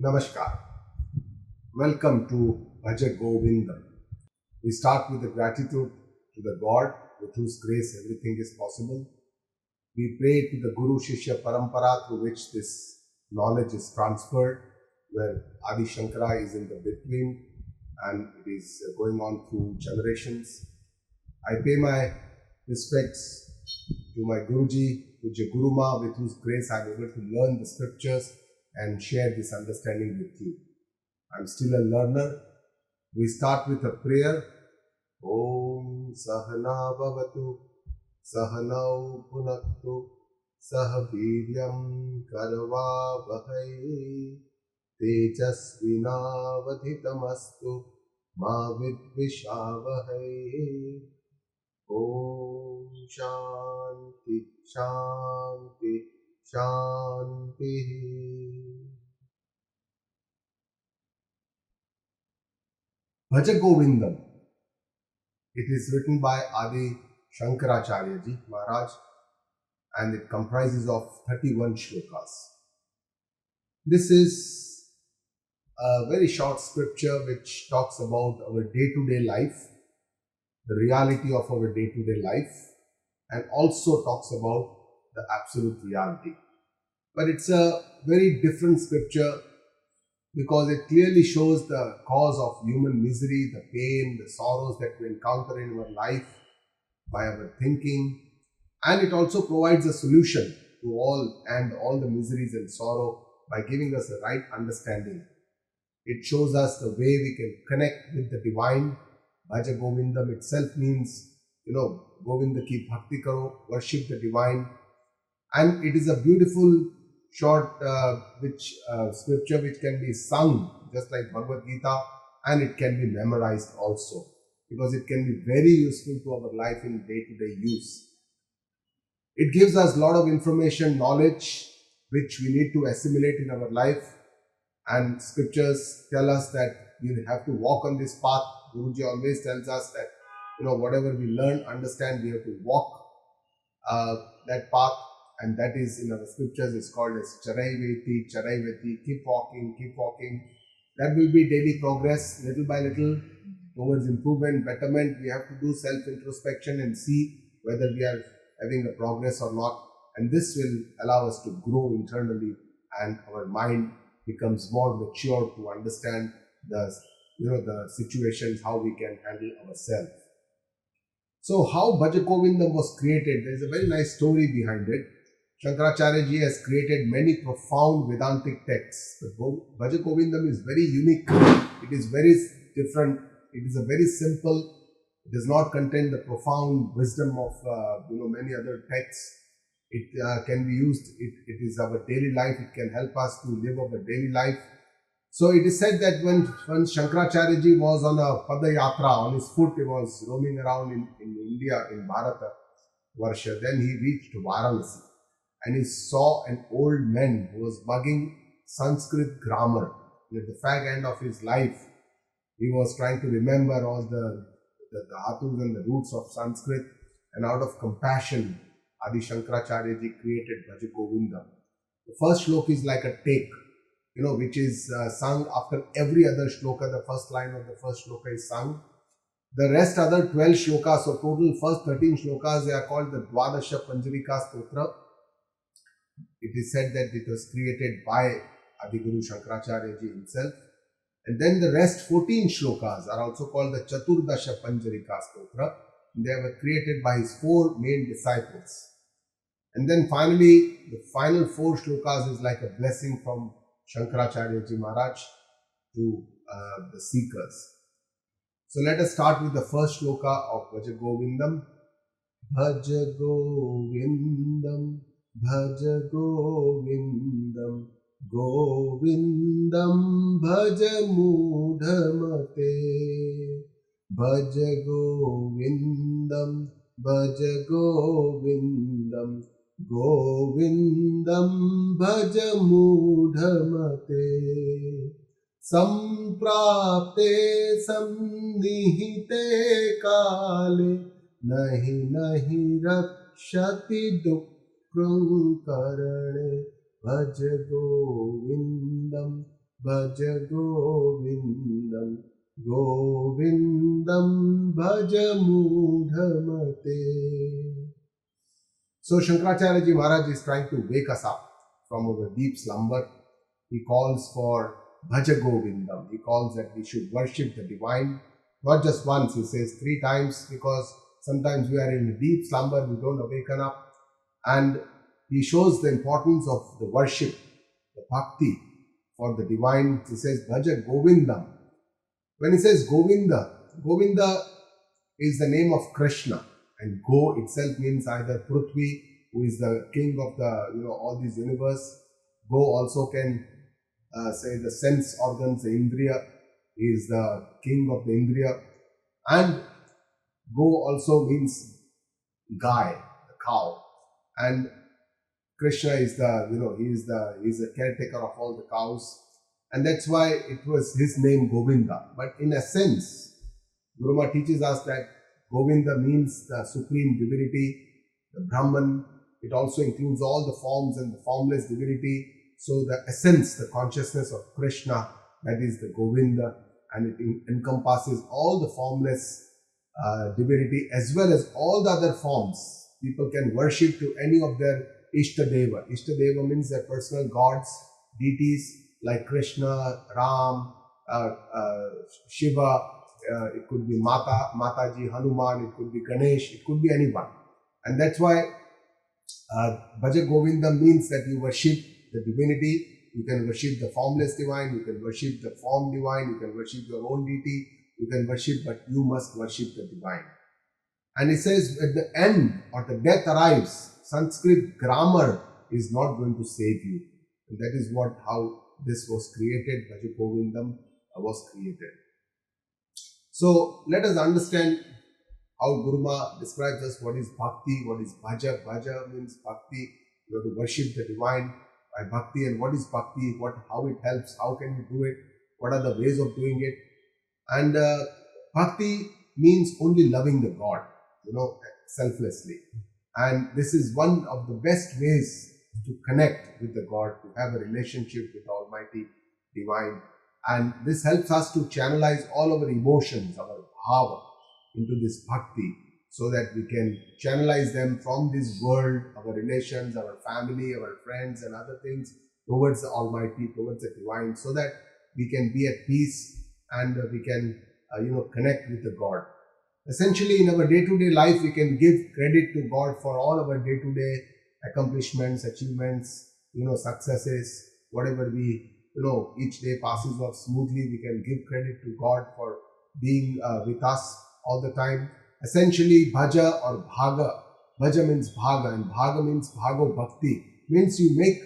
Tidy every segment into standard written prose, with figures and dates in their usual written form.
Namaskar. Welcome to Bhaja Govindam. We start with the gratitude to the God with whose grace everything is possible. We pray to the Guru Shishya Parampara through which this knowledge is transferred, where Adi Shankara is in the between and it is going on through generations. I pay my respects to my Guruji, Puja Guruma, with whose grace I am able to learn the scriptures and share this understanding with you. I'm still a learner. We start with a prayer. Om Sahana Bhavatu Sahanau Punaktu Sahaviryam Karva Vahai Tejasvinavadhitamastu Ma Vidvishavahai. Om Shanti Shanti Shanti. Bhaja Govindam. It is written by Adi Shankaracharya ji Maharaj and it comprises of 31 shlokas. This is a very short scripture which talks about our day-to-day life, the reality of our day-to-day life, and also talks about the absolute reality. But it's a very different scripture because it clearly shows the cause of human misery, the pain, the sorrows that we encounter in our life by our thinking, and it also provides a solution to all the miseries and sorrow by giving us the right understanding. It shows us the way we can connect with the divine. Bhaja Govindam itself means, Govinda ki bhakti karo, worship the divine, and it is a beautiful short scripture which can be sung just like Bhagavad Gita, and it can be memorized also because it can be very useful to our life in day-to-day use. It gives us a lot of information, knowledge which we need to assimilate in our life, and scriptures tell us that we have to walk on this path. Guruji always tells us that whatever we learn, understand, we have to walk that path. And that is in our scriptures is called as Charaiveti, Charaiveti, keep walking, keep walking. That will be daily progress, little by little, towards improvement, betterment. We have to do self-introspection and see whether we are having a progress or not. And this will allow us to grow internally and our mind becomes more mature to understand the situations, how we can handle ourselves. So how Bhaja Govindam was created, there is a very nice story behind it. Shankaracharya ji has created many profound Vedantic texts. But Bhaja Govindam is very unique. It is very different. It is a very simple. It does not contain the profound wisdom of many other texts. It can be used. It is our daily life. It can help us to live our daily life. So it is said that when Shankaracharya ji was on a Padayatra, on his foot, he was roaming around in India, in Bharata Varsha. Then he reached Varanasi. And he saw an old man who was bugging Sanskrit grammar. And at the fag end of his life, he was trying to remember all the dhatus and the roots of Sanskrit. And out of compassion, Adi Shankaracharya ji created Bhaja Govindam. The first shloka is like a take, which is sung after every other shloka. The first line of the first shloka is sung. The rest other 12 shlokas, so total first 13 shlokas, they are called the Dwadasha Panjarika Stotra. It is said that it was created by Adiguru Shankaracharya ji himself. And then the rest 14 shlokas are also called the Chaturdasha Panjarika Stotra. They were created by his 4 main disciples. And then finally, the final 4 shlokas is like a blessing from Shankaracharya ji Maharaj to the seekers. So let us start with the first shloka of Bhaja Govindam. Bhaja Govindam. Bhaja Govindam, Govindam Bhaja Mudhamate. Bhaja Govindam, Bhaja Govindam, Govindam Bhaja Mudhamate. Samprapte samnihite kale nahi nahi rakshati dukha Karane Bhaja Govindam, Bhaja Govindam, Govindam Bhaja Mudhamate. So Shankaracharya Ji Maharaj is trying to wake us up from our deep slumber. He calls for Bhaja Govindam. He calls that we should worship the divine. Not just once, he says 3 times, because sometimes we are in a deep slumber, we don't awaken up. And he shows the importance of the worship, the bhakti for the divine. He says Bhaja Govindam. When he says Govinda, Govinda is the name of Krishna. And Go itself means either Prithvi, who is the king of the, all this universe. Go also can say the sense organs, the Indriya. He is the king of the Indriya. And Go also means Gai, the cow. And Krishna is he is the caretaker of all the cows. And that's why it was his name Govinda. But in a sense, Guru Maharaj teaches us that Govinda means the supreme divinity, the Brahman. It also includes all the forms and the formless divinity. So the essence, the consciousness of Krishna, that is the Govinda, and it encompasses all the formless divinity as well as all the other forms. People can worship to any of their Ishtadeva. Ishtadeva means their personal gods, deities like Krishna, Ram, Shiva. It could be Mataji, Hanuman, it could be Ganesh, it could be anyone. And that's why Bhaja Govindam means that you worship the divinity. You can worship the formless divine, you can worship the form divine, you can worship your own deity, you can worship, but you must worship the divine. And it says at the end or the death arrives, Sanskrit grammar is not going to save you. And that is how this was created, Bhaja Govindam was created. So let us understand how Guru Maharaj describes us what is bhakti, what is bhaja. Bhaja means bhakti. You have to worship the divine by bhakti. And what is bhakti? How it helps? How can you do it? What are the ways of doing it? And bhakti means only loving the God, selflessly. And this is one of the best ways to connect with the God, to have a relationship with Almighty Divine. And this helps us to channelize all our emotions, our bhava, into this bhakti, so that we can channelize them from this world, our relations, our family, our friends and other things, towards the Almighty, towards the Divine, so that we can be at peace and we can, connect with the God. Essentially, in our day-to-day life, we can give credit to God for all our day-to-day accomplishments, achievements, successes, whatever we each day passes off smoothly. We can give credit to God for being with us all the time. Essentially, bhaja or bhaga. Bhaja means bhaga and bhaga means bhago bhakti. Means you make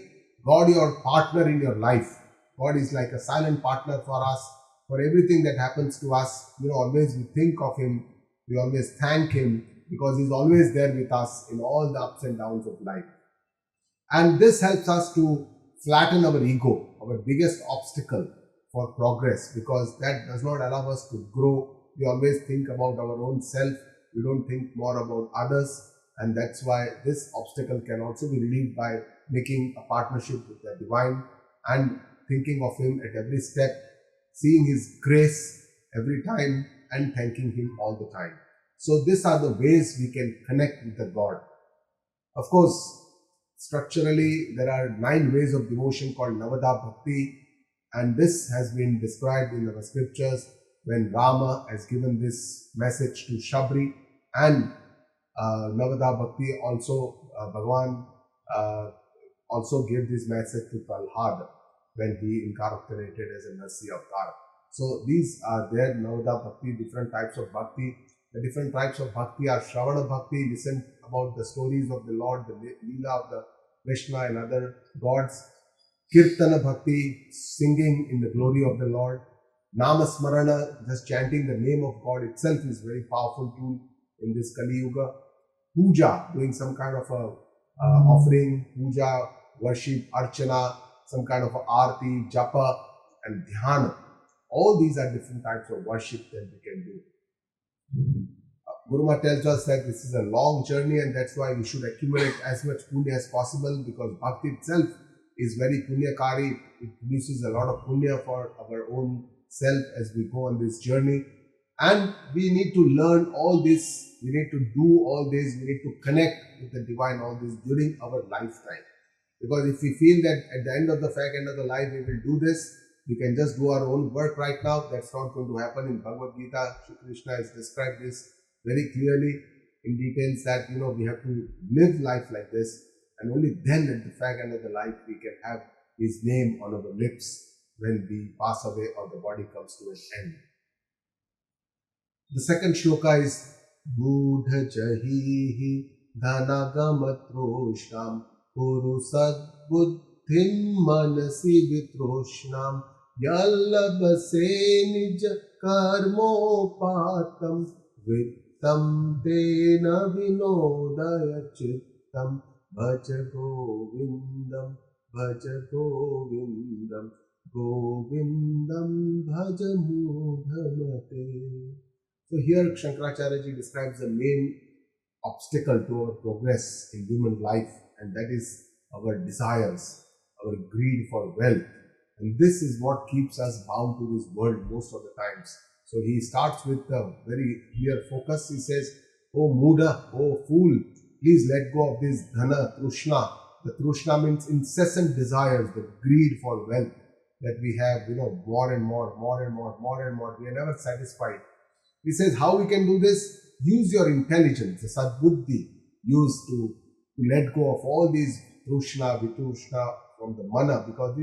God your partner in your life. God is like a silent partner for us. For everything that happens to us, always we think of Him. We always thank Him because He's always there with us in all the ups and downs of life. And this helps us to flatten our ego, our biggest obstacle for progress, because that does not allow us to grow. We always think about our own self. We don't think more about others. And that's why this obstacle can also be relieved by making a partnership with the Divine and thinking of Him at every step, seeing His grace every time and thanking Him all the time. So these are the ways we can connect with the God. Of course, structurally, there are 9 ways of devotion called Navada Bhakti, and this has been described in our scriptures when Rama has given this message to Shabri, and Navada Bhakti also, Bhagavan also gave this message to Prahlad when he incarnated as a mercy avatar. So these are there, Navada Bhakti, different types of bhakti. The different types of bhakti are Shravana Bhakti, listen about the stories of the Lord, the Leela of the Krishna and other gods. Kirtana Bhakti, singing in the glory of the Lord. Nama Smarana, just chanting the name of God itself is very powerful tool in this Kali Yuga. Puja, doing some kind of a offering, puja, worship, archana, some kind of a arti, japa and dhyana. All these are different types of worship that we can do. Guru Maharaj tells us that this is a long journey, and that's why we should accumulate as much punya as possible, because bhakti itself is very punyakari. It produces a lot of punya for our own self as we go on this journey. And we need to learn all this, we need to do all this, we need to connect with the divine all this during our lifetime. Because if we feel that at the end of the end of the life we will do this, we can just do our own work right now, that's not going to happen. In Bhagavad Gita, Shri Krishna has described this very clearly in details that we have to live life like this, and only then at the end of the life we can have his name on our lips when we pass away or the body comes to an end. The second shloka is Buddha Jahihi Dhanagamathroshnam Kuru Sadbuddhim Manasi Vitroshnam Yallabase Nija Karmopatam Vittam Tena Vinodaya Chittam Bhaja Govindam Bhaja Govindam Govindam Bhaja Mudhamate. So here Shankaracharya ji describes the main obstacle to our progress in human life, and that is our desires, our greed for wealth. And this is what keeps us bound to this world most of the times. So he starts with a very clear focus. He says, "Oh Muda, oh fool, please let go of this dhana, trushna." The trushna means incessant desires, the greed for wealth that we have, more and more, more and more, more and more. We are never satisfied. He says, how we can do this? Use your intelligence, the sadbuddhi, use to let go of all these trushna, vitrushna from the mana, because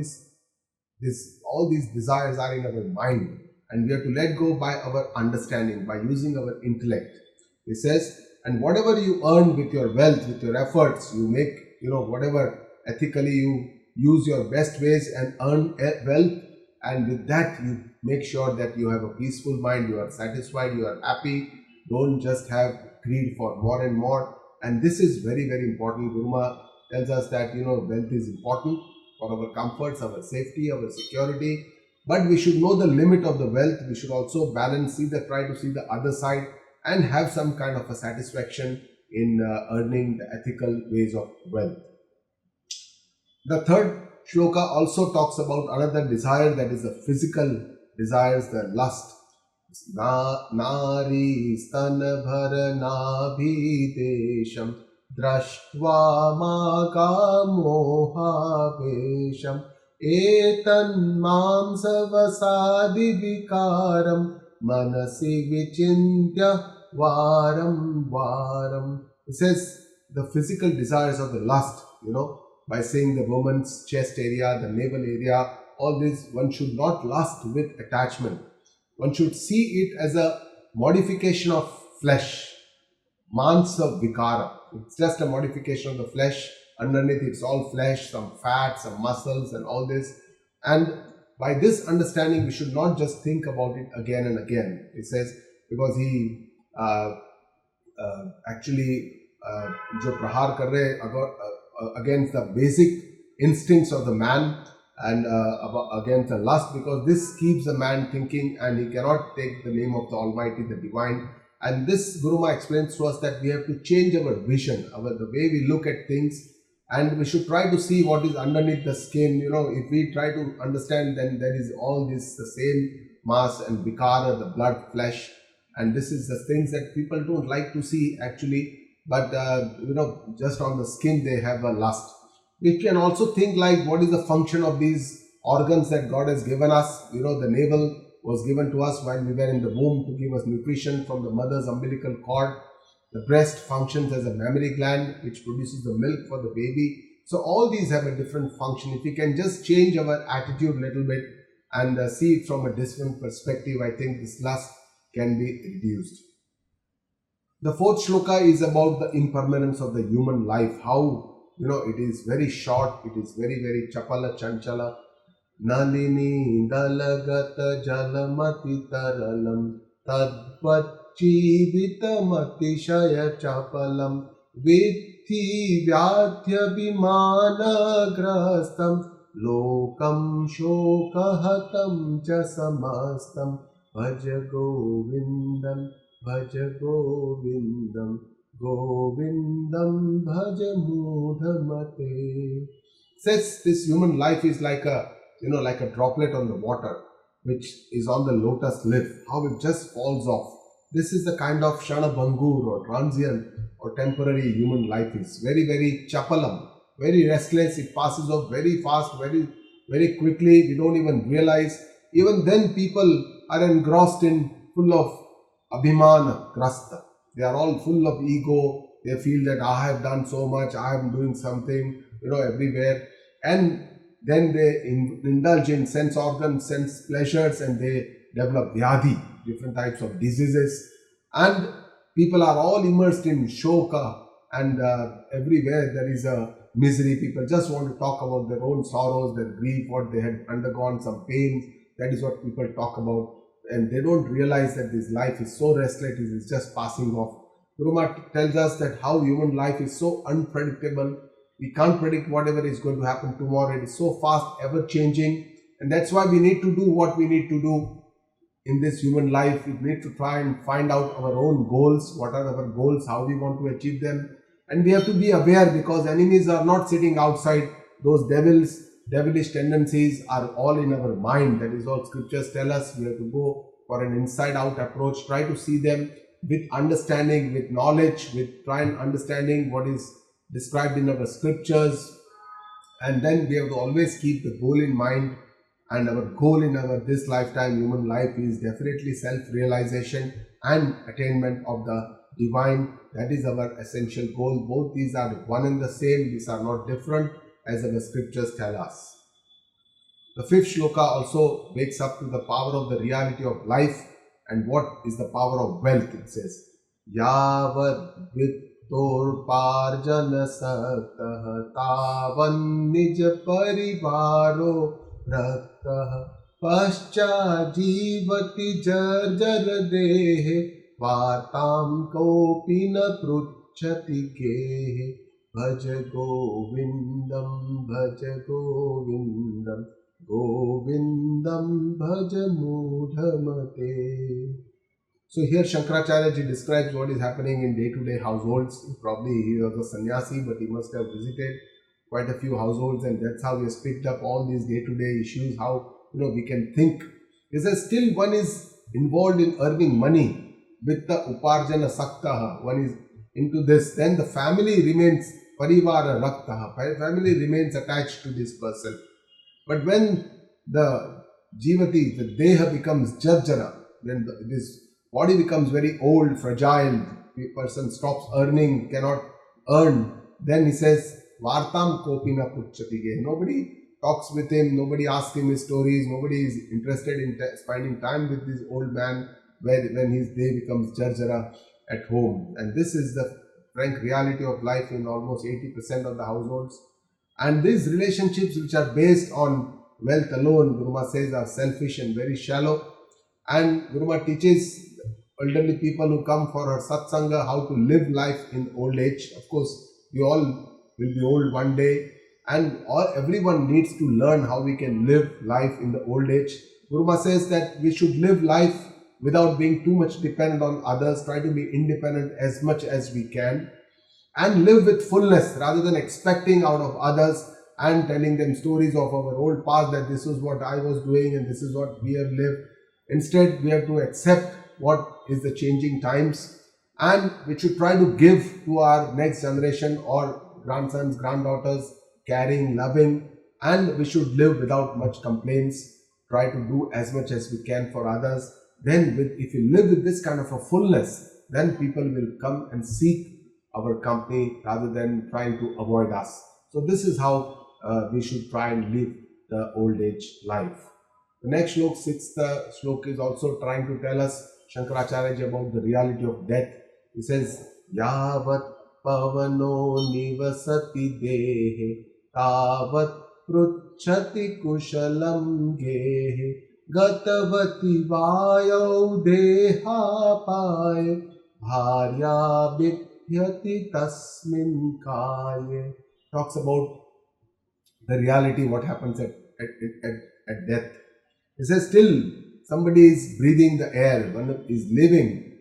all these desires are in our mind, and we have to let go by our understanding, by using our intellect. He says, and whatever you earn with your wealth, with your efforts, you make, whatever ethically you use your best ways and earn wealth, and with that you make sure that you have a peaceful mind, you are satisfied, you are happy. Don't just have greed for more and more. And this is very, very important. Guruma tells us that wealth is important for our comforts, our safety, our security. But we should know the limit of the wealth. We should also balance, try to see the other side, and have some kind of a satisfaction in earning the ethical ways of wealth. The third shloka also talks about another desire, that is the physical desires, the lust. Nari stana bharanabhidesham drashtva magamohavesham etan mamsavasadi vikaram manasi vichintya varam varam. It says the physical desires of the lust, by saying the woman's chest area, the navel area, all this, one should not lust with attachment. One should see it as a modification of flesh. Mansa vikara. It's just a modification of the flesh. Underneath it's all flesh, some fat, some muscles and all this. And by this understanding, we should not just think about it again and again. It says, because he actually जो प्रहार कर रहे against the basic instincts of the man and against the lust, because this keeps the man thinking and he cannot take the name of the Almighty, the Divine. And this Guruma explains to us that we have to change our vision, the way we look at things, and we should try to see what is underneath the skin. If we try to understand, then there is all this, the same mass and vikara, the blood, flesh, and this is the things that people don't like to see actually. But just on the skin they have a lust. We can also think like, what is the function of these organs that God has given us? The navel was given to us while we were in the womb to give us nutrition from the mother's umbilical cord. The breast functions as a mammary gland which produces the milk for the baby. So all these have a different function. If we can just change our attitude a little bit and see it from a different perspective, I think this lust can be reduced. The fourth shloka is about the impermanence of the human life. How, it is very short, it is very, very chapala chanchala. Nalini dalagata jalamati taralam tadvachi vitamati shaya chapalam vithi vyadhya bimana grastam lokam shokahatam cha samastam bhaja govindam Bhaja Govindam, Govindam Bhaja Mudhamate. Says this human life is like a, like a droplet on the water, which is on the lotus leaf, how it just falls off. This is the kind of Shana Bangur or transient or temporary human life is. Very, very chapalam, very restless. It passes off very fast, very, very quickly. We don't even realize. Even then, people are engrossed in full of abhimana, grasta. They are all full of ego. They feel that I have done so much, I am doing something, everywhere. And then they indulge in sense organs, sense pleasures, and they develop vyadhi, different types of diseases. And people are all immersed in shoka, and everywhere there is a misery. People just want to talk about their own sorrows, their grief, what they had undergone, some pains. That is what people talk about. And they don't realize that this life is so restless, it is just passing off. Guru tells us that how human life is so unpredictable. We can't predict whatever is going to happen tomorrow. It is so fast, ever changing. And that's why we need to do what we need to do in this human life. We need to try and find out our own goals. What are our goals? How we want to achieve them? And we have to be aware, because enemies are not sitting outside. Those devilish tendencies are all in our mind. That is all scriptures tell us. We have to go for an inside out approach. Try to see them with understanding, with knowledge, with try and understanding what is described in our scriptures. And then we have to always keep the goal in mind. And our goal in our this lifetime human life is definitely self-realization and attainment of the divine. That is our essential goal. Both these are one and the same. These are not different, as our scriptures tell us. The fifth shloka also wakes up to the power of the reality of life. And what is the power of wealth? It says, Yavad vittorparjana saktah tavan nij parivaro raktah pascha jivati jarjar dehe vartam kopi na pruchati kehe Bhaja Govindam, Bhaja Govindam, Govindam Bhaja Mudhamate. So here Shankaracharya ji describes what is happening in day-to-day households. Probably he was a sannyasi, but he must have visited quite a few households, and that's how he has picked up all these day-to-day issues, how we can think. He says still one is involved in earning money with the uparjana saktaha. One is into this, then the family remains parivara raktaha. Family remains attached to this person. But when the jivati, the deha becomes jarjara, when this body becomes very old, fragile, the person stops earning, cannot earn, then he says, Vartam kopina puchchatige. Nobody talks with him, nobody asks him his stories, nobody is interested in spending time with this old man when his day becomes jarjara at home. And this is the frank reality of life in almost 80% of the households. And these relationships which are based on wealth alone, Guruma says, are selfish and very shallow. And Guruma teaches elderly people who come for her satsanga how to live life in old age. Of course, we all will be old one day, and everyone needs to learn how we can live life in the old age. Guruma says that we should live life without being too much dependent on others, try to be independent as much as we can, and live with fullness rather than expecting out of others and telling them stories of our old past, that this is what I was doing and this is what we have lived. Instead, we have to accept what is the changing times, and we should try to give to our next generation or grandsons, granddaughters, caring, loving, and we should live without much complaints, try to do as much as we can for others. Then if we live with this kind of a fullness, then people will come and seek our company rather than trying to avoid us. So this is how we should try and live the old age life. The next shlok, sixth shlok, is also trying to tell us, Shankaracharya ji, about the reality of death. He says, Yavat pavano nivasati dehe tavat pruchati kushalam gehe gatavati vayo deha paye bharya bipyati tasmin kaye. Talks about the reality, what happens at death. He says still somebody is breathing the air, one is living.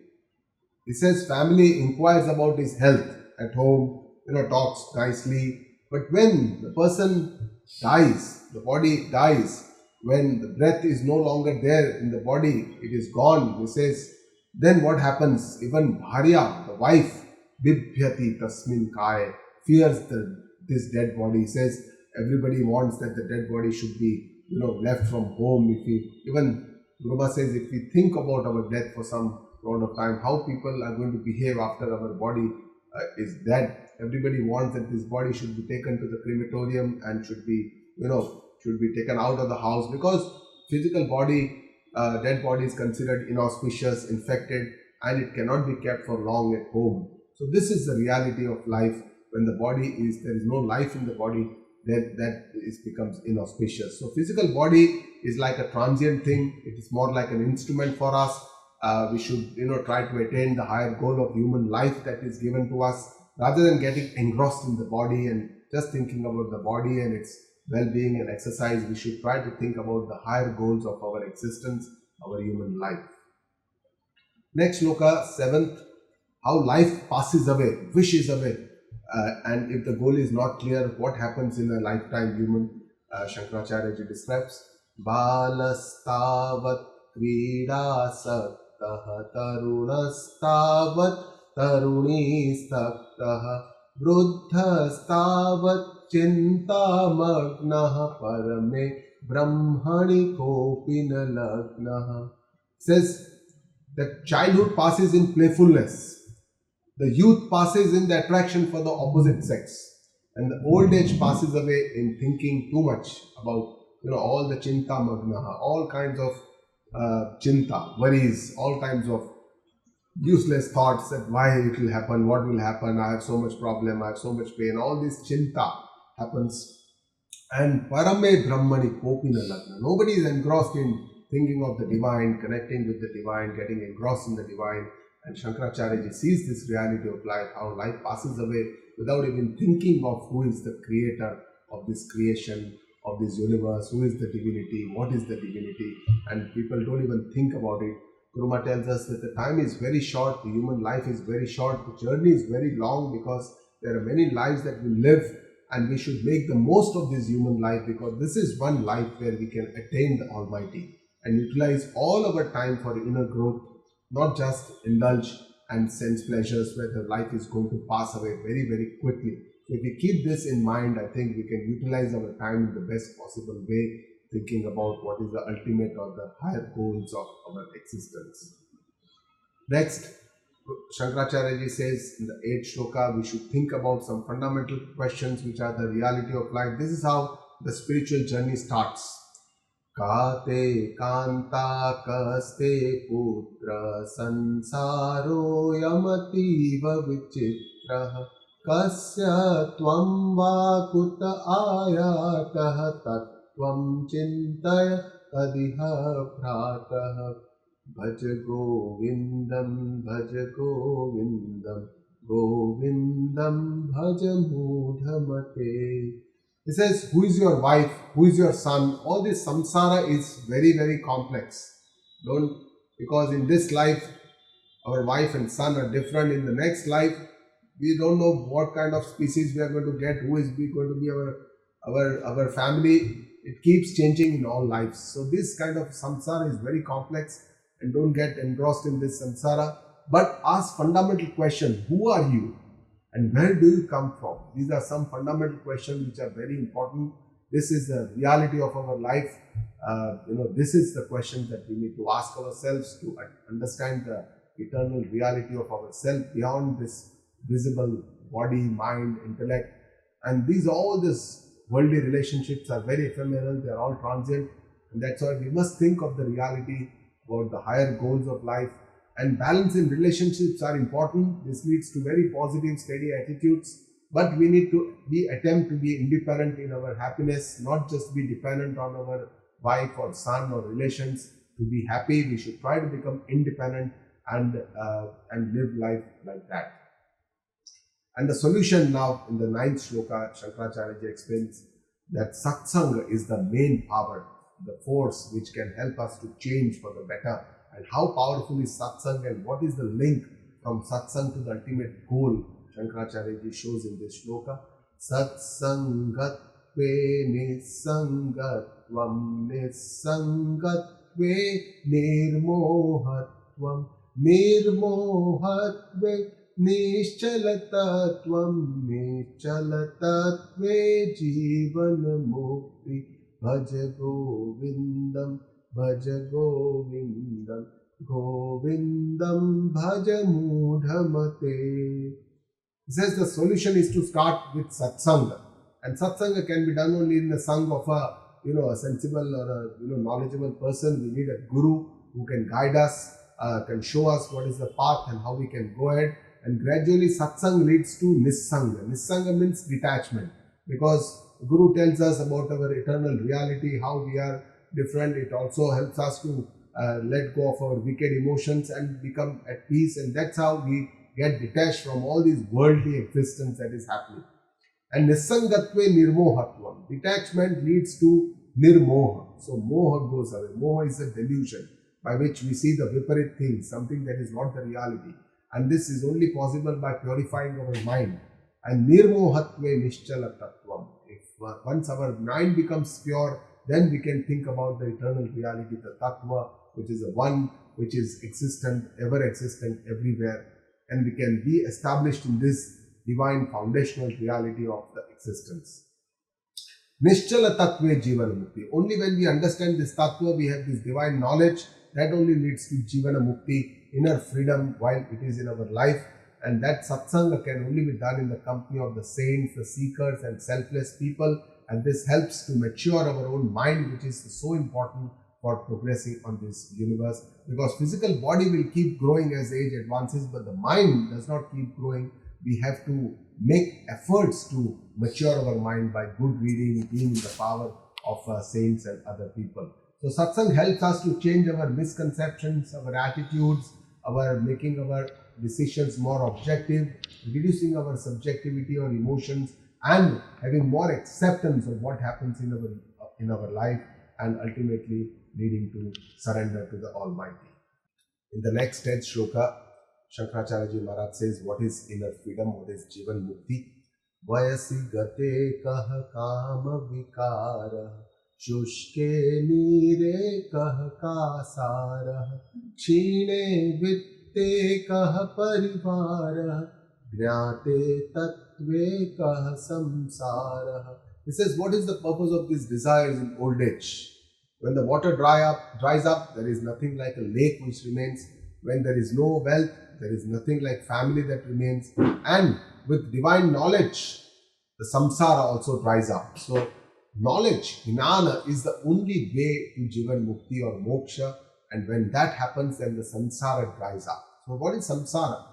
He says family inquires about his health at home, talks nicely. But when the person dies, the body dies, when the breath is no longer there in the body, it is gone, he says, then what happens? Even Bharya, the wife, bibhyati tasmin kaya, fears this dead body. He says everybody wants that the dead body should be, left from home. Even Guruba says, if we think about our death for some amount of time, how people are going to behave after our body is dead. Everybody wants that this body should be taken to the crematorium and should be taken out of the house, because physical body, dead body is considered inauspicious, infected, and it cannot be kept for long at home. So this is the reality of life. When the body there is no life in the body, then becomes inauspicious. So physical body is like a transient thing. It is more like an instrument for us. We should try to attain the higher goal of human life that is given to us, rather than getting engrossed in the body and just thinking about the body and its well-being and exercise. We should try to think about the higher goals of our existence, our human life. Next shloka, 7th, how life passes away, wishes away, and if the goal is not clear, what happens in a lifetime human. Shankaracharya ji describes, balastavat kridasat tarunastavat tarunistaktah vruddhastavat chintamagnaha parame brahmani kopina lagnaha. Says that childhood passes in playfulness, the youth passes in the attraction for the opposite sex, and the old age passes away in thinking too much about all the chinta magnaha, all kinds of chinta, worries, all kinds of useless thoughts that why it will happen, what will happen, I have so much problem, I have so much pain, all this chinta happens. And parame brahmani kopina lagna, nobody is engrossed in thinking of the divine, connecting with the divine, getting engrossed in the divine. And Shankaracharya sees this reality of life, how life passes away without even thinking of who is the creator of this creation, of this universe, who is the divinity, what is the divinity, and people don't even think about it. Kuruma tells us that the time is very short, the human life is very short, the journey is very long, because there are many lives that we live, and we should make the most of this human life, because this is one life where we can attain the Almighty and utilize all our time for inner growth, not just indulge and sense pleasures where the life is going to pass away very, very quickly. So if we keep this in mind, I think we can utilize our time in the best possible way, thinking about what is the ultimate or the higher goals of our existence. Next, Shankaracharya ji says in the 8th shloka, we should think about some fundamental questions which are the reality of life. This is how the spiritual journey starts. Kate kanta kaste putra sansaro yamativa vichitraha kasya tvam vakuta ayatah tattvam chintaya tadiha bhratah Bhaja Govindam Govindam Bhaja Mudhamate. He says, who is your wife? Who is your son? All this samsara is very, very complex. Because in this life, our wife and son are different. In the next life, we don't know what kind of species we are going to get, who is going to be our family. It keeps changing in all lives. So this kind of samsara is very complex, and don't get engrossed in this samsara. But ask fundamental question, who are you? And where do you come from? These are some fundamental questions which are very important. This is the reality of our life. This is the question that we need to ask ourselves to understand the eternal reality of ourselves beyond this visible body, mind, intellect. And all these worldly relationships are very ephemeral. They are all transient. And that's why we must think of the reality about the higher goals of life. And balance in relationships are important. This leads to very positive, steady attitudes. But we need to attempt to be independent in our happiness, not just be dependent on our wife or son or relations. To be happy, we should try to become independent and live life like that. And the solution now in the 9th shloka, Shankaracharya explains that satsanga is the main power, the force which can help us to change for the better. And how powerful is satsang, and what is the link from satsang to the ultimate goal? Shankaracharya ji shows in this shloka. Satsangat nissangatvam, nissangatve nirmohatvam, nirmohatve nischalatatvam, nischalatatve jivanamukti. Bhaja Govindam, Bhaja Govindam, Govindam Bhaja Mudhamate. He says the solution is to start with satsanga, and satsanga can be done only in the sang of a a sensible or a knowledgeable person. We need a guru who can guide us, can show us what is the path and how we can go ahead. And gradually satsang leads to nissanga. Nissanga means detachment, because Guru tells us about our eternal reality, how we are different. It also helps us to let go of our wicked emotions and become at peace, and that's how we get detached from all these worldly existence that is happening. And nissangatve nirmohatvam. Detachment leads to nirmoha. So moha goes away. Moha is a delusion by which we see the viparit things, something that is not the reality. And this is only possible by purifying our mind. And nirmohatve nischalatatvam. If once our mind becomes pure, then we can think about the eternal reality, the tattva, which is the one which is existent, ever existent everywhere. And we can be established in this divine foundational reality of the existence. Nischala tattve jivana mukti. Only when we understand this tattva, we have this divine knowledge, that only leads to jivana mukti, inner freedom while it is in our life. And that satsanga can only be done in the company of the saints, the seekers and selfless people. And this helps to mature our own mind, which is so important for progressing on this universe. Because physical body will keep growing as age advances, but the mind does not keep growing. We have to make efforts to mature our mind by good reading, being in the power of saints and other people. So satsang helps us to change our misconceptions, our attitudes, our making our decisions more objective, reducing our subjectivity or emotions, and having more acceptance of what happens in our life, and ultimately leading to surrender to the Almighty. In the next 10th shloka, Shankaracharya Ji Maharaj says, what is inner freedom, what is Jivan Mukti? Vayasi gate kah kama vikara, shushke nire kah kasara, chine vitte kah parivara, jnate tattve kah samsara. He says, what is the purpose of these desires in old age? When the water dries up, there is nothing like a lake which remains. When there is no wealth, there is nothing like family that remains. And with divine knowledge, the samsara also dries up. So knowledge, jnana, is the only way to jivan mukti or moksha. And when that happens, then the samsara dries up. So what is samsara?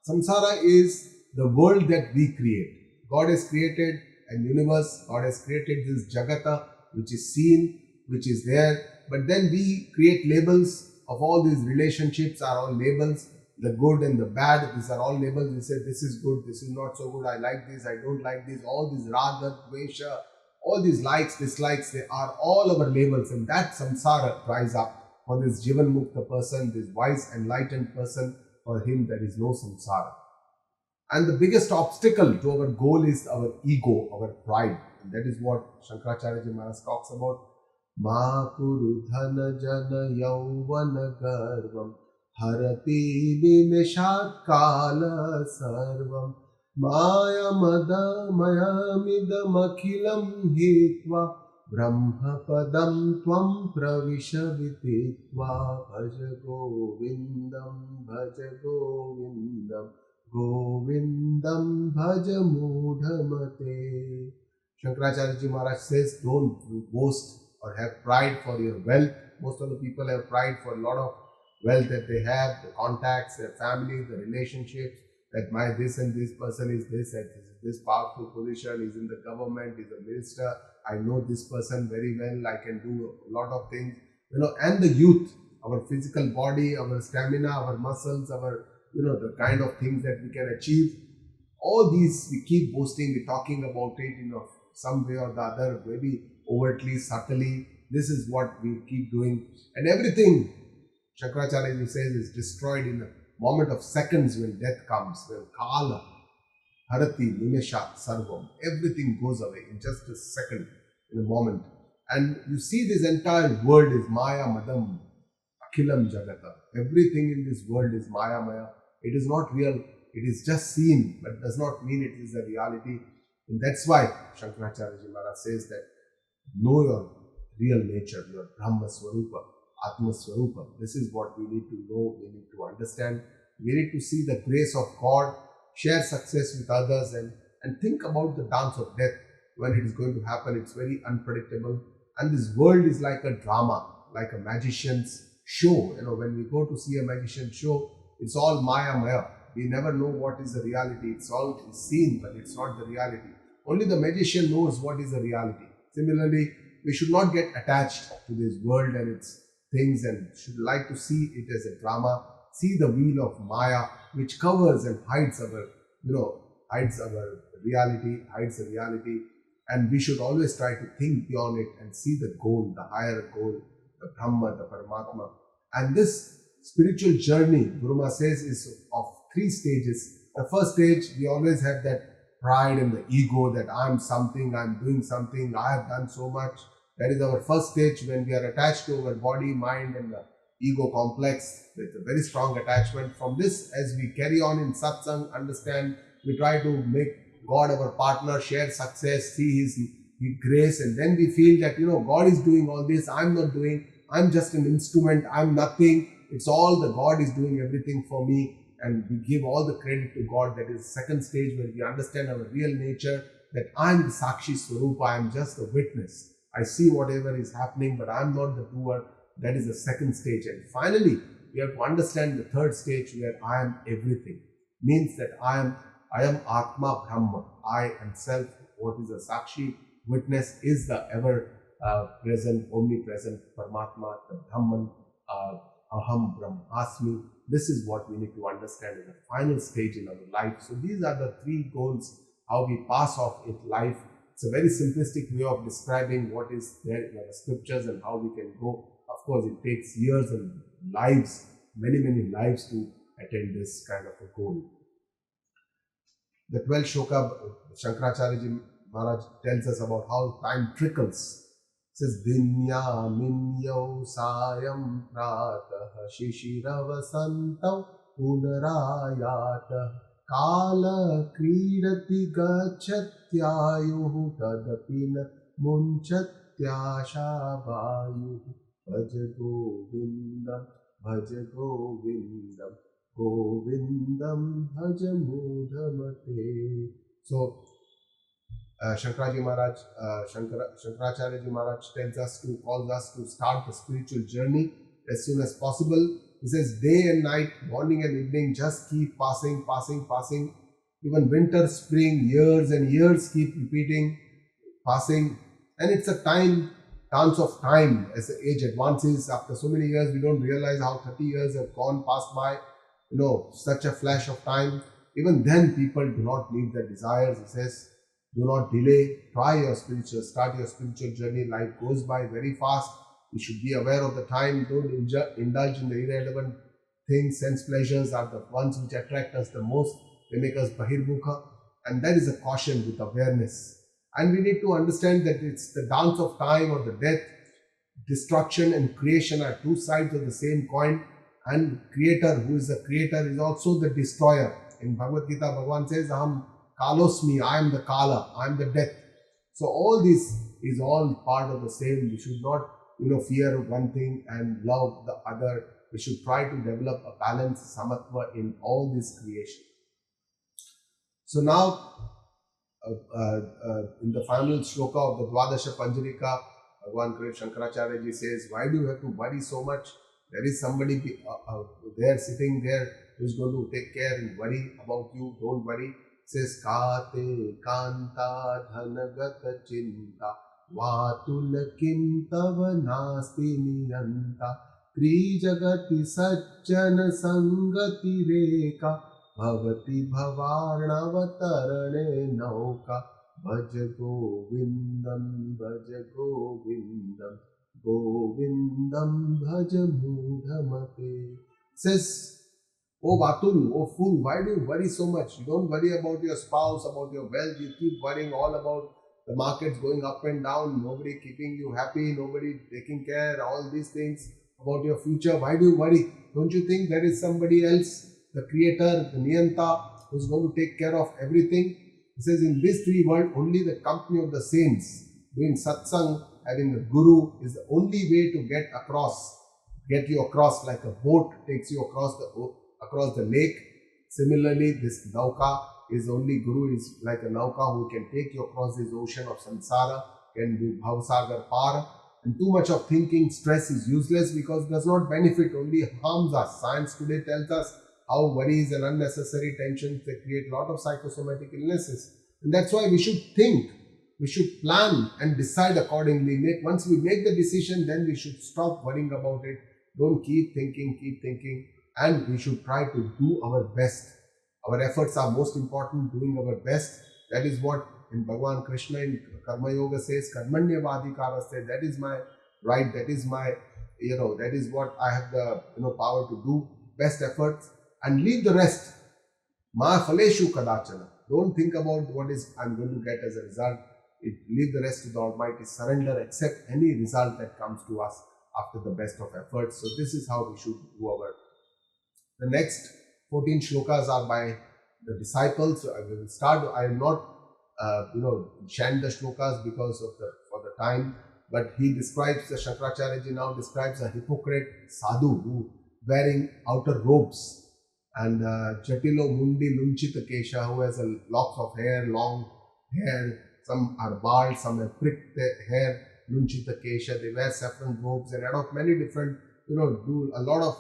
Samsara is the world that we create. God has created a universe. God has created this jagata, which is seen, which is there. But then we create labels of all these relationships are all labels. The good and the bad, these are all labels. We say this is good, this is not so good, I like this, I don't like this. All these raga, dvesha, all these likes, dislikes, they are all our labels. And that samsara dries up. For this jivan mukta person, this wise enlightened person, for him there is no samsara. And the biggest obstacle to our goal is our ego, our pride. And that is what Shankaracharya Ji Maharaj talks about. Ma kuru dhana jana yauvana garvam harati nimeshat kala sarvam maya mada mayamidam akhilam hitva brahma padam tvam pravisha vititva bhaja govindam govindam bhaja mudhamate. Shankaracharya Ji Maharaj says, don't boast or have pride for your wealth. Most of the people have pride for a lot of wealth that they have, the contacts, their family, the relationships, that my this and this person is this, and this powerful position, is in the government, is a minister, I know this person very well, I can do a lot of things, and the youth, our physical body, our stamina, our muscles, our, the kind of things that we can achieve. All these we keep boasting, we're talking about it, some way or the other, maybe overtly, subtly. This is what we keep doing. And everything, Shankaracharya says, is destroyed in a moment of seconds when death comes, when kala, Harati Nimesha Sarvam. Everything goes away in just a second, in a moment. And you see, this entire world is Maya Madam Akhilam Jagata. Everything in this world is Maya Maya. It is not real. It is just seen, but does not mean it is a reality. And that's why Shankaracharya Ji Maharaj says that know your real nature, your Brahma Swarupa, Atma Swarupa. This is what we need to know, we need to understand. We need to see the grace of God, share success with others, and think about the dance of death when it is going to happen. It's very unpredictable. And this world is like a drama, like a magician's show. When we go to see a magician show, it's all Maya Maya. We never know what is the reality. It's all seen, but it's not the reality. Only the magician knows what is the reality. Similarly, we should not get attached to this world and its things, and should like to see it as a drama. See the wheel of Maya, which covers and hides our reality, hides the reality. And we should always try to think beyond it and see the goal, the higher goal, the Brahma, the Paramatma. And this spiritual journey, Guru Maharaj says, is of 3 stages. The first stage, we always have that pride and the ego that I'm something, I'm doing something, I have done so much. That is our first stage, when we are attached to our body, mind, and the ego complex with a very strong attachment. From this, as we carry on in satsang, understand, we try to make God our partner, share success, see His grace, and then we feel that God is doing all this, I'm not doing, I'm just an instrument, I'm nothing, it's all the God is doing everything for me, and we give all the credit to God. That is the second stage, where we understand our real nature, that I'm the Sakshi Swarupa, I'm just a witness. I see whatever is happening, but I'm not the doer. That is the second stage. And finally, we have to understand the third stage, where I am everything. Means that I am Atma Brahma. I am self. What is a Sakshi witness is the ever present, omnipresent Paramatma, the Brahman, Aham Brahmasmi. This is what we need to understand in the final stage in our life. So these are the 3 goals, how we pass off in life. It's a very simplistic way of describing what is there in our scriptures and how we can go. Of course, it takes years and lives, many, many lives to attain this kind of a goal. The 12th shloka, Shankaracharya Ji Maharaj tells us about how time trickles. It says, Dinya minyau sayam pratah shishiravasantav punarayatah Kala kridati gachatyayuhu tadapina munchatyashabayuhu Bhaja Govindam, Bhaja Govindam, Govindam Bhaja Mudhamate. So, Shankaracharya Ji Maharaj calls us to start the spiritual journey as soon as possible. He says, day and night, morning and evening, just keep passing. Even winter, spring, years and years keep repeating, passing. And it's a dance of time. As the age advances, after so many years, we don't realize how 30 years have passed by. Such a flash of time. Even then, people do not leave their desires. He says, do not delay. Start your spiritual journey. Life goes by very fast. You should be aware of the time. Don't indulge in the irrelevant things. Sense pleasures are the ones which attract us the most. They make us bahirmukha. And that is a caution with awareness. And we need to understand that it's the dance of time or the death. Destruction and creation are 2 sides of the same coin. And Creator, who is the Creator, is also the destroyer. In Bhagavad Gita, Bhagavan says, Aham Kalosmi, I am the Kala, I am the death. So all this is all part of the same. We should not fear one thing and love the other. We should try to develop a balance, samatva, in all this creation. So now, in the final shloka of the Dwadasha Panjarika, Bhagavan Shankaracharya Ji says, why do you have to worry so much? There is somebody there sitting there who is going to take care and worry about you. Don't worry. It says, Kate Kanta Dhanagata Chinta Vatulakim Tava Nasti Niyanta Trijagati Sajjana Sangati Reka Bhavati Bhavarnavatarane Nauka Bhaja Govindam, Bhaja Govindam, Govindam Bhaja Mudhamate. Says, Oh Vatul, oh fool, why do you worry so much? You don't worry about your spouse, about your wealth. You keep worrying all about the markets going up and down, nobody keeping you happy, nobody taking care, all these things about your future. Why do you worry? Don't you think there is somebody else, the creator, the Niyanta, who is going to take care of everything? He says, in this three world, only the company of the saints, doing satsang, having a guru, is the only way to get you across, like a boat takes you across the lake. Similarly, this nauka is only guru is like a nauka who can take you across this ocean of samsara, can do bhavsagar par. And too much of thinking, stress is useless because it does not benefit, only harms us. Science today tells us how worries and unnecessary tensions, they create a lot of psychosomatic illnesses. And that's why we should think, we should plan and decide accordingly. Once we make the decision, then we should stop worrying about it. Don't keep thinking, and we should try to do our best. Our efforts are most important, doing our best. That is what in Bhagavan Krishna in Karma Yoga says, Karmanyavadikaraste, that is my right, that is my, that is what I have the power to do, best efforts, and leave the rest. Ma phaleshu kadachana. Don't think about what is I'm going to get as a result. Leave the rest to the Almighty. Surrender, accept any result that comes to us after the best of efforts. So this is how we should do our. The next 14 shlokas are by the disciples. So I will start. I will not, chant the shlokas because of for the time. But he describes, the Shankaracharya ji now describes a hypocrite sadhu who wearing outer robes, and Jatilo Mundi Lunchita Kesha, who has a locks of hair, long hair. Some are bald, some have pricked their hair. Lunchita Kesha, they wear saffron robes and out of many different, do a lot of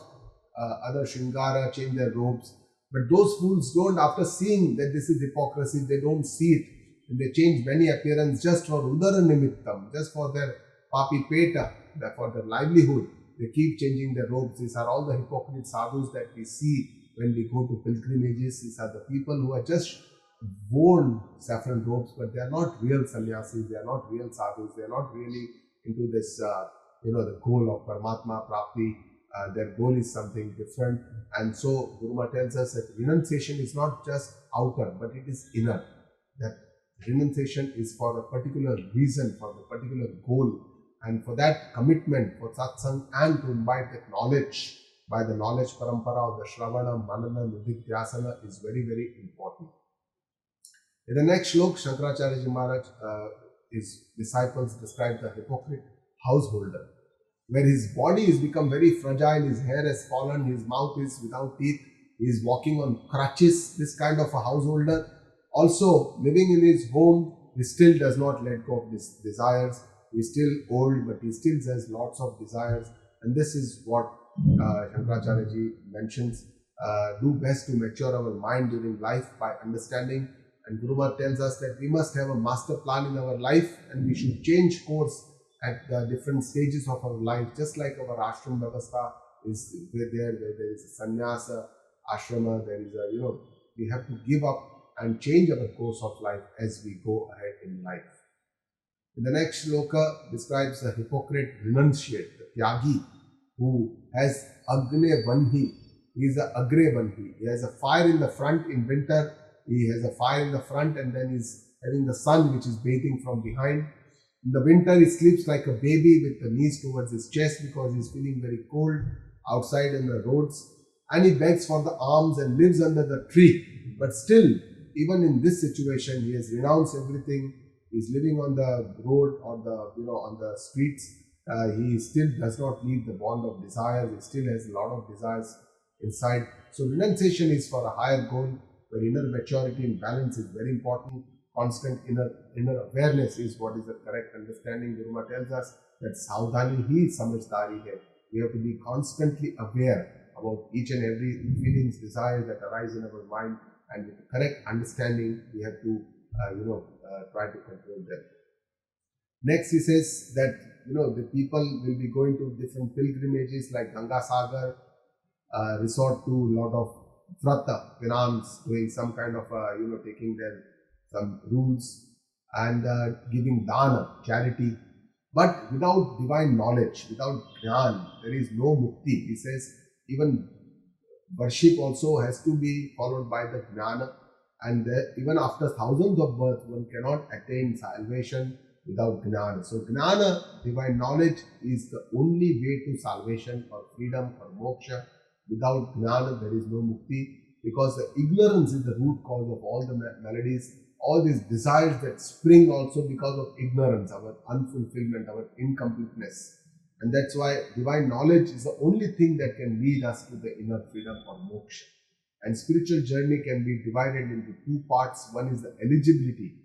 other shingara, change their robes. But those fools don't, after seeing that this is hypocrisy, they don't see it. And they change many appearance just for udara nimittam, just for their papi peta, for their livelihood. They keep changing their robes. These are all the hypocrite sadhus that we see when we go to pilgrimages. These are the people who are just worn saffron robes, but they are not real sannyasis, they are not real sadhus, they are not really into this, the goal of Paramatma Prapti. Their goal is something different. And so Guru Maharaj tells us that renunciation is not just outer, but it is inner. That renunciation is for a particular reason, for the particular goal, and for that commitment for satsang and to invite that knowledge by the knowledge parampara of the Shravana, Manana, Nididhyasana is very, very important. In the next shlok, Shankaracharya Ji Maharaj, his disciples describe the hypocrite householder, where his body has become very fragile, his hair has fallen, his mouth is without teeth, he is walking on crutches. This kind of a householder, also living in his home, he still does not let go of his desires. He is still old, but he still has lots of desires. And this is what Shankaracharya Ji mentions. Do best to mature our mind during life by understanding. And Guru Maharaj tells us that we must have a master plan in our life, and we should change course at the different stages of our life, just like our ashram vyavastha is where there is a sannyasa ashrama, there is a, we have to give up and change our course of life as we go ahead in life. In the next shloka describes the hypocrite renunciate, the tyagi, who has agne banhi. He is a agre banhi. He has a fire in the front in winter. He has a fire in the front, and then he's having the sun which is bathing from behind. In the winter, he sleeps like a baby with the knees towards his chest because he's feeling very cold outside in the roads. And he begs for the alms and lives under the tree. But still, even in this situation, he has renounced everything. He's living on the road or on the streets. He still does not leave the bond of desires. He still has a lot of desires inside. So renunciation is for a higher goal, where inner maturity and balance is very important. Constant inner awareness is what is the correct understanding. Guru Maharaj tells us that saudhani hi samajhdari hai. We have to be constantly aware about each and every feelings, desires that arise in our mind, and with the correct understanding, we have to try to control them. Next, he says that the people will be going to different pilgrimages like Ganga Sagar, resort to a lot of vrata, penance, doing some kind of taking their some rules and giving dana, charity, but without divine knowledge, without jnana, there is no mukti. He says even Worship also has to be followed by the Jnana, and even after thousands of births, one cannot attain salvation without Jnana. So Jnana, divine knowledge, is the only way to salvation or freedom or moksha. Without Jnana, there is no mukti, because the ignorance is the root cause of all the maladies. All these desires that spring also because of ignorance, our unfulfillment, our incompleteness. And that's why divine knowledge is the only thing that can lead us to the inner freedom or moksha. And spiritual journey can be divided into two parts. One is the eligibility,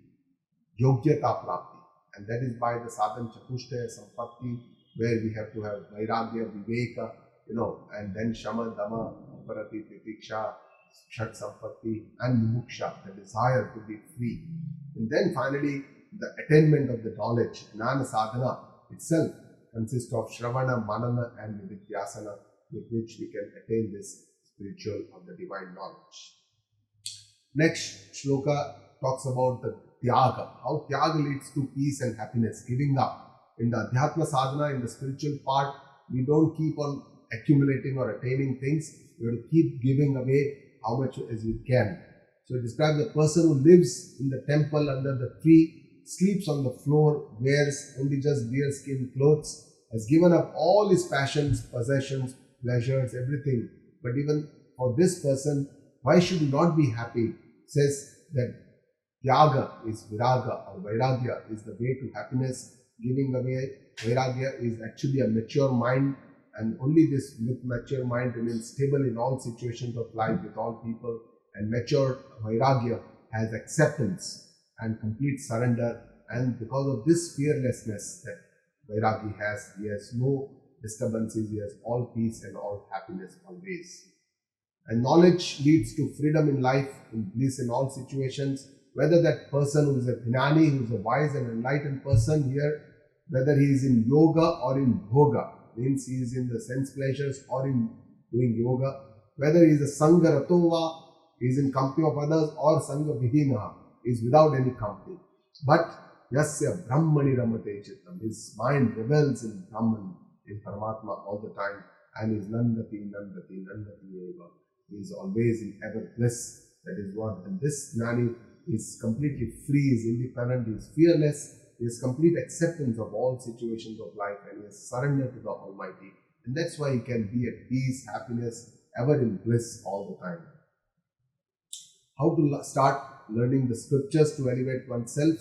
yogyata prapti, and that is by the sadhan chatushtaya sampatti, where we have to have vairagya, viveka, and then shama, dama, aparati, titiksha, shat sampatti, and muksha, the desire to be free. And then finally, the attainment of the knowledge, jnana sadhana itself consists of shravana, manana, and nididhyasana, with which we can attain this spiritual or the divine knowledge. Next shloka talks about the tyaga, how tyaga leads to peace and happiness, giving up. In the adhyatma sadhana, in the spiritual part, we don't keep on accumulating or attaining things. We have to keep giving away how much as we can. So it describes the person who lives in the temple under the tree, sleeps on the floor, wears only just deerskin clothes, has given up all his passions, possessions, pleasures, everything. But even for this person, why should he not be happy? It says that Tyaga is viraga, or vairagya is the way to happiness. Giving away vairagya is actually a mature mind, and only this mature mind remains stable in all situations of life with all people. And mature vairagya has acceptance and complete surrender, and because of this fearlessness that vairagi has, he has no disturbances, he has all peace and all happiness always. And knowledge leads to freedom in life, in bliss in all situations. Whether that person who is a jnani, who is a wise and enlightened person here, whether he is in yoga or in bhoga, means he is in the sense pleasures or in doing yoga, whether he is a sangha ratova, he is in company of others, or sangha vihina, is without any company. But yasya brahmani ramate chittam, his mind revels in Brahman, in Paramatma all the time, and is nandati, nandati, nandati eva. He is always in ever bliss. That is what. And this jnani is completely free, is independent, is fearless, he has complete acceptance of all situations of life, and he has surrendered to the Almighty. And that's why he can be at peace, happiness, ever in bliss all the time. How to start learning the scriptures to elevate oneself?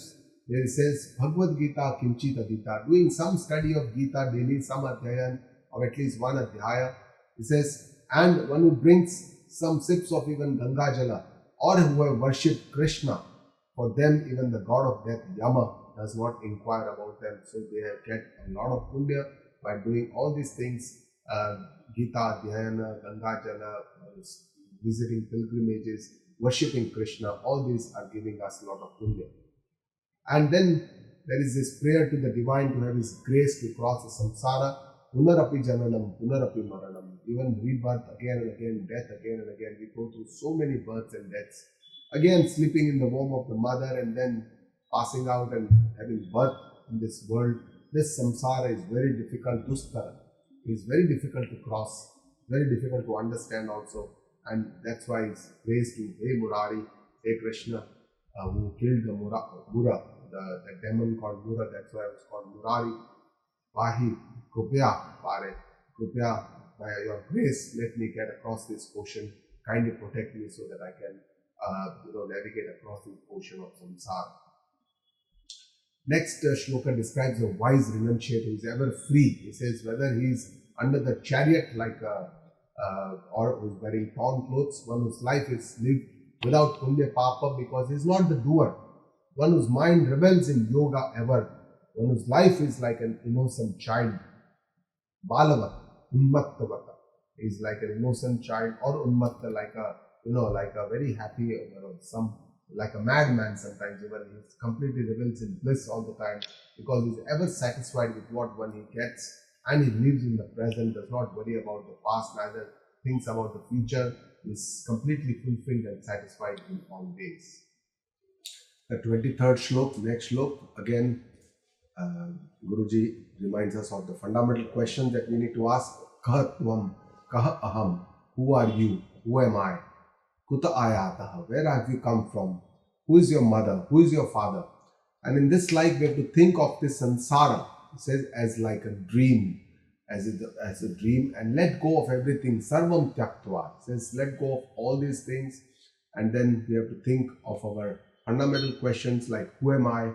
There it says, Bhagavad Gita Kimchit Adita, doing some study of Gita daily, some adhyayan, or at least one adhyaya. It says, and one who drinks some sips of even Ganga Jala, or who have worshipped Krishna, for them even the god of death, Yama, does not inquire about them. So they have get a lot of punya by doing all these things, Gita, Dhyana, Ganga Jala, visiting pilgrimages, worshipping Krishna. All these are giving us a lot of punya. And then there is this prayer to the divine to have his grace to cross the samsara. Punarapi jananam, punarapi maranam. Even rebirth again and again, death again and again. We go through so many births and deaths. Again, sleeping in the womb of the mother and then passing out and having birth in this world. This samsara is very difficult, dustara. It is very difficult to cross, very difficult to understand also. And that's why it's praised to Hey Murari, Hey Krishna, who killed the Mura, the demon called Mura. That's why it was called Murari. Vahi, Krupya, Pare, Krupya, by your grace, let me get across this ocean. Kindly protect me so that I can navigate across this ocean of samsara. Next shloka describes a wise renunciate who is ever free. He says whether he is under the chariot or who is wearing torn clothes, one whose life is lived without punya papa because he is not the doer, one whose mind rebels in yoga ever, one whose life is like an innocent child. Balavat, unmattavata, is like an innocent child, or unmatta like a very happy, like a madman sometimes, even he completely revels in bliss all the time because he is ever satisfied with what one he gets, and he lives in the present, does not worry about the past, neither thinks about the future, is completely fulfilled and satisfied in all days. The 23rd shlok, next shlok, again Guruji reminds us of the fundamental question that we need to ask. Kah tvam, kah aham, who are you? Who am I? Kuta ayataha. Where have you come from? Who is your mother? Who is your father? And in this life, we have to think of this samsara, it says, as like a dream, as a dream, and let go of everything. Sarvam tyaktva. It says, let go of all these things, and then we have to think of our fundamental questions like, who am I?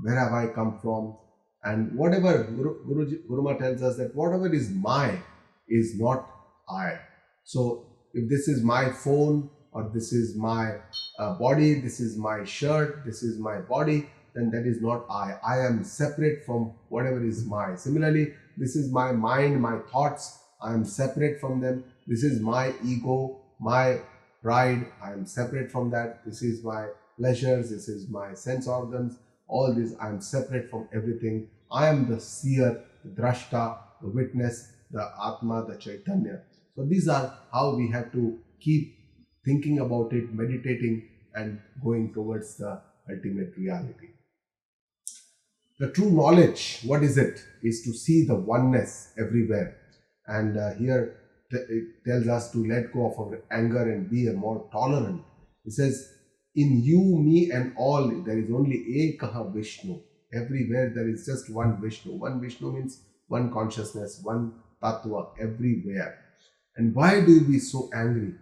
Where have I come from? And whatever Guruma tells us, that whatever is my is not I. So if this is my phone, or this is my body, this is my shirt, this is my body, then that is not I. I am separate from whatever is my. Similarly, this is my mind, my thoughts, I am separate from them. This is my ego, my pride, I am separate from that. This is my pleasures, this is my sense organs, all this, I am separate from everything. I am the seer, the drashta, the witness, the Atma, the Chaitanya. So these are how we have to keep thinking about it, meditating, and going towards the ultimate reality. The true knowledge, what is it? Is to see the oneness everywhere. And here it tells us to let go of our anger and be a more tolerant. It says, in you, me, and all, there is only Ekaha Vishnu. Everywhere there is just one Vishnu. One Vishnu means one consciousness, one Tattva, everywhere. And why do you be so angry?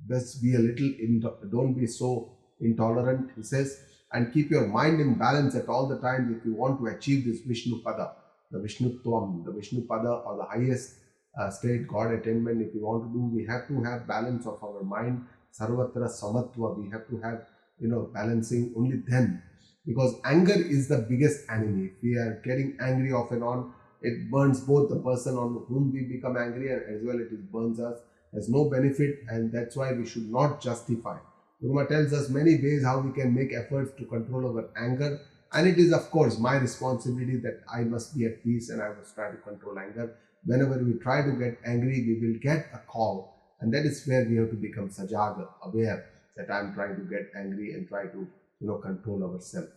Just be a little, don't be so intolerant, he says, and keep your mind in balance at all the times if you want to achieve this Vishnu Pada, the Vishnutvam, the Vishnu Pada, or the highest state God attainment. If you want to do, we have to have balance of our mind, Sarvatra Samatva, we have to have, balancing only then. Because anger is the biggest enemy. If we are getting angry off and on, it burns both the person on whom we become angry and as well it burns us. There's no benefit, and that's why we should not justify. Guruma tells us many ways how we can make efforts to control our anger, and it is of course my responsibility that I must be at peace and I must try to control anger. Whenever we try to get angry, we will get a call, and that is where we have to become sajaga, aware that I am trying to get angry and try to control ourselves.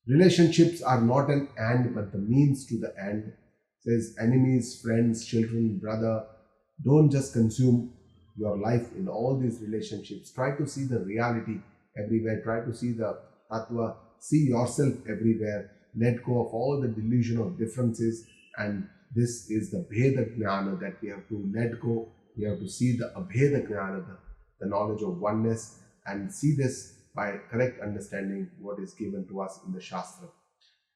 Relationships are not an end but the means to the end. It says enemies, friends, children, brother. Don't just consume your life in all these relationships. Try to see the reality everywhere. Try to see the tattva. See yourself everywhere. Let go of all the delusion of differences. And this is the Bheda Jnana that we have to let go. We have to see the Abheda Jnana, the knowledge of oneness, and see this by correct understanding what is given to us in the Shastra.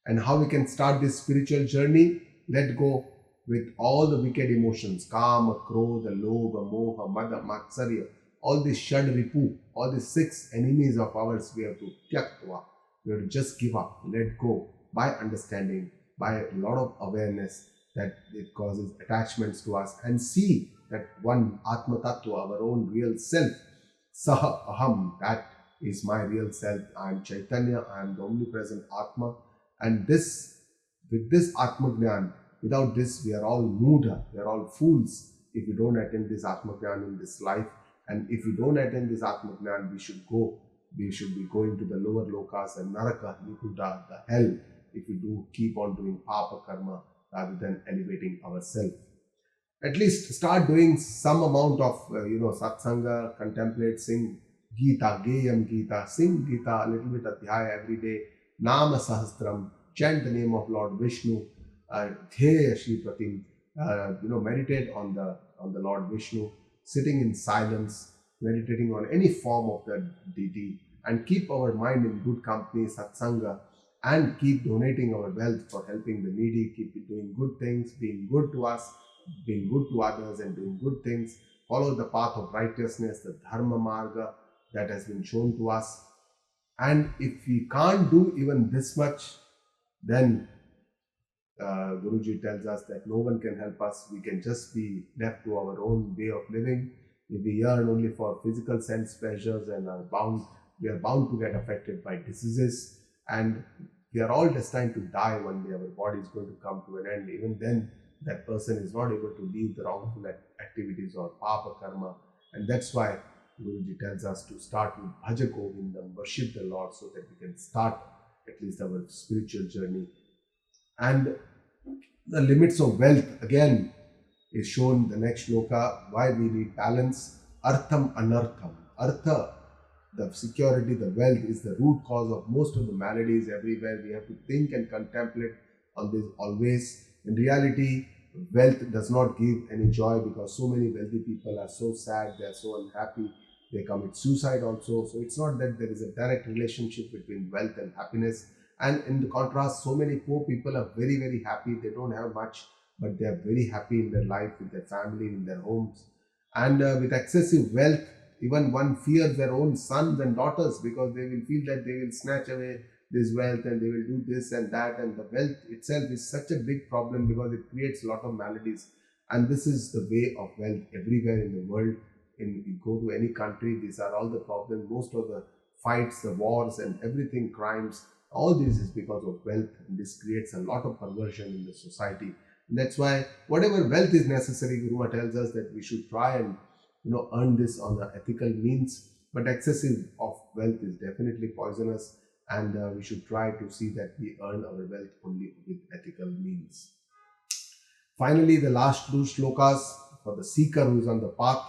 And how we can start this spiritual journey? Let go with all the wicked emotions, kama, krodha, lobha, moha, mada, matsarya, all these shad ripu, all these 6 enemies of ours, we have to tyaktva. We have to just give up, let go by understanding, by a lot of awareness that it causes attachments to us, and see that one Atma Tattva, our own real self, Saha Aham, that is my real self. I am Chaitanya, I am the omnipresent Atma, and this, with this Atma Jnana, without this, we are all Mudha, we are all fools if we don't attend this Atma Jnana in this life. And if we don't attend this Atma Jnana, we should be going to the lower lokas and Naraka, Nikuta, the hell, if we do keep on doing Papa Karma rather than elevating ourselves. At least start doing some amount of, satsanga, contemplate, sing Gita, Geyam Gita, sing Gita, a little bit Adhyaya every day, Nama Sahasram, chant the name of Lord Vishnu, Dheya Shri Pratim, meditate on the Lord Vishnu, sitting in silence, meditating on any form of the deity, and keep our mind in good company, satsanga, and keep donating our wealth for helping the needy, keep doing good things, being good to us, being good to others, and doing good things. Follow the path of righteousness, the Dharma Marga that has been shown to us. And if we can't do even this much, then Guruji tells us that no one can help us. We can just be left to our own way of living. If we yearn only for physical sense pleasures and we are bound to get affected by diseases, and we are all destined to die one day. Our body is going to come to an end. Even then, that person is not able to leave the wrongful activities or papa karma, and that's why Guruji tells us to start with Bhaja Govindam, worship the Lord, so that we can start at least our spiritual journey. And the limits of wealth again is shown in the next shloka, why we need balance. artham anartham. Artha, the security, the wealth is the root cause of most of the maladies everywhere. We have to think and contemplate on this always. In reality, wealth does not give any joy because so many wealthy people are so sad, they are so unhappy, they commit suicide also. So it's not that there is a direct relationship between wealth and happiness. And in the contrast, so many poor people are very, very happy. They don't have much, but they are very happy in their life, with their family, in their homes. And with excessive wealth, even one fears their own sons and daughters because they will feel that they will snatch away this wealth and they will do this and that. And the wealth itself is such a big problem because it creates a lot of maladies. And this is the way of wealth everywhere in the world. You go to any country, these are all the problems. Most of the fights, the wars, and everything, crimes, all this is because of wealth. And this creates a lot of perversion in the society. And that's why whatever wealth is necessary, Guru tells us that we should try and earn this on an ethical means. But excessive of wealth is definitely poisonous, and we should try to see that we earn our wealth only with ethical means. Finally, the last two shlokas for the seeker who is on the path.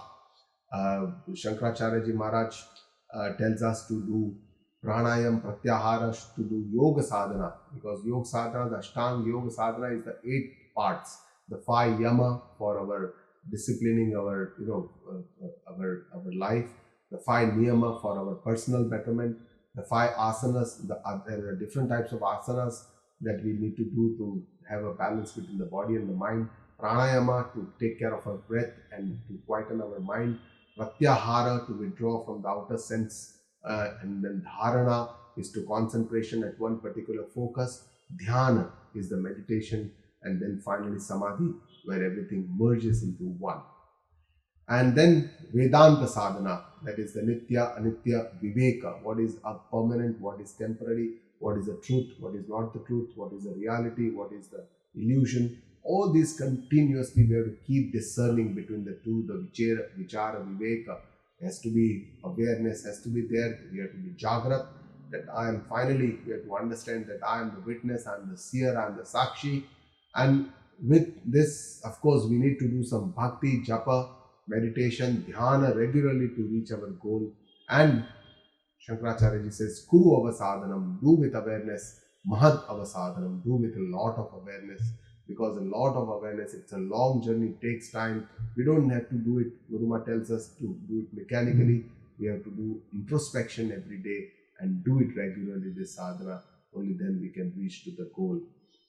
Shankaracharya Ji Maharaj tells us to do pranayam, pratyahara, to do yoga sadhana, because yoga sadhana, the ashtanga yoga sadhana, is the 8 parts, the 5 yama for our disciplining our our life, the 5 niyama for our personal betterment, the 5 asanas. There are different types of asanas that we need to do to have a balance between the body and the mind. Pranayama, to take care of our breath and to quieten our mind. Pratyahara, to withdraw from the outer sense, and then dharana is to concentration at one particular focus. Dhyana is the meditation, and then finally samadhi, where everything merges into one. And then Vedanta sadhana, that is the nitya, anitya, viveka. What is permanent, what is temporary, what is the truth, what is not the truth, what is the reality, what is the illusion. All these continuously we have to keep discerning between the two. The vichara, viveka has to be, awareness has to be there. We have to be jagrat, that I am finally, we have to understand that I am the witness, I am the seer, I am the sakshi. And with this, of course, we need to do some bhakti, japa, meditation, dhyana regularly to reach our goal. And Shankaracharya Ji says, Kuru avasadhanam, do with awareness, mahad avasadhanam, do with a lot of awareness, because a lot of awareness, it's a long journey, it takes time. We don't have to do it, Guruma tells us to do it mechanically. We have to do introspection every day and do it regularly, this sadhana. Only then we can reach to the goal.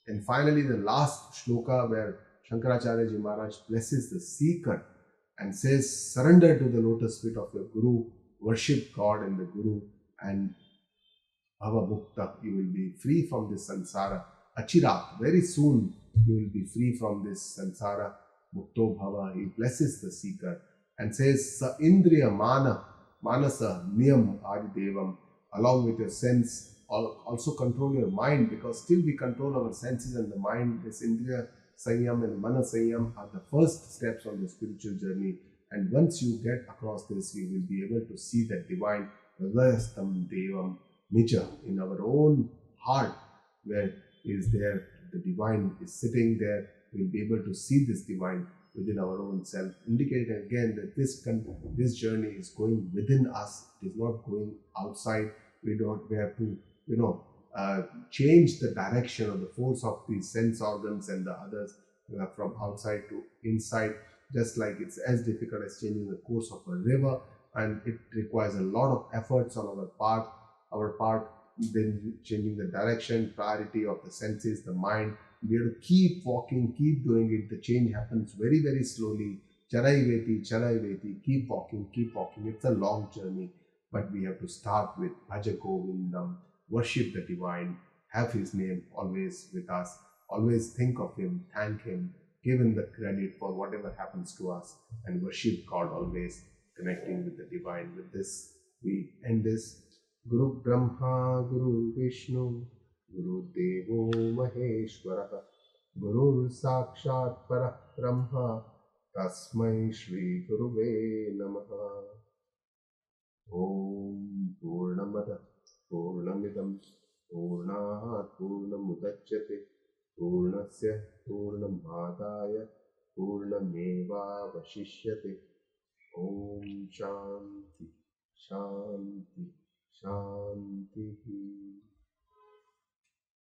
And finally, the last shloka where Shankaracharya Ji Maharaj blesses the seeker and says, surrender to the lotus feet of your Guru, worship God and the Guru, and bhava mukta, you will be free from this samsara. Achirat, very soon you will be free from this samsara. Mukto bhava, he blesses the seeker and says, sa indriya manasa niyam adidevam, along with your sense, also control your mind, because still we control our senses and the mind. This indriya Sanyam and Mana Sanyam are the first steps on the spiritual journey. And once you get across this, you will be able to see that divine Hridayastam Devam Nija in our own heart, where is there, the divine is sitting there. We'll be able to see this divine within our own self, indicating again that this journey is going within us. It is not going outside. We have to, change the direction or the force of these sense organs and the others from outside to inside. Just like it's as difficult as changing the course of a river, and it requires a lot of efforts on our part, then changing the direction, priority of the senses, the mind. We have to keep walking, keep doing it. The change happens very, very slowly. Charaiveti, keep walking. It's a long journey, but we have to start with Bhaja Govindam, worship the divine, have his name always with us, always think of him, thank him, give him the credit for whatever happens to us, and worship God always, connecting with the divine. With this, we end this. Guru Brahma, Guru Vishnu, Guru Devo Maheshwara, Guru Sakshat Parabrahma, Tasmai Shri Guruve Namaha. Om Purnamada Purnamidam Purnat Purnamudachyate Purnasya Purnamadaya Purnameva Vashishyate. Om Shanti Shanti Shanti.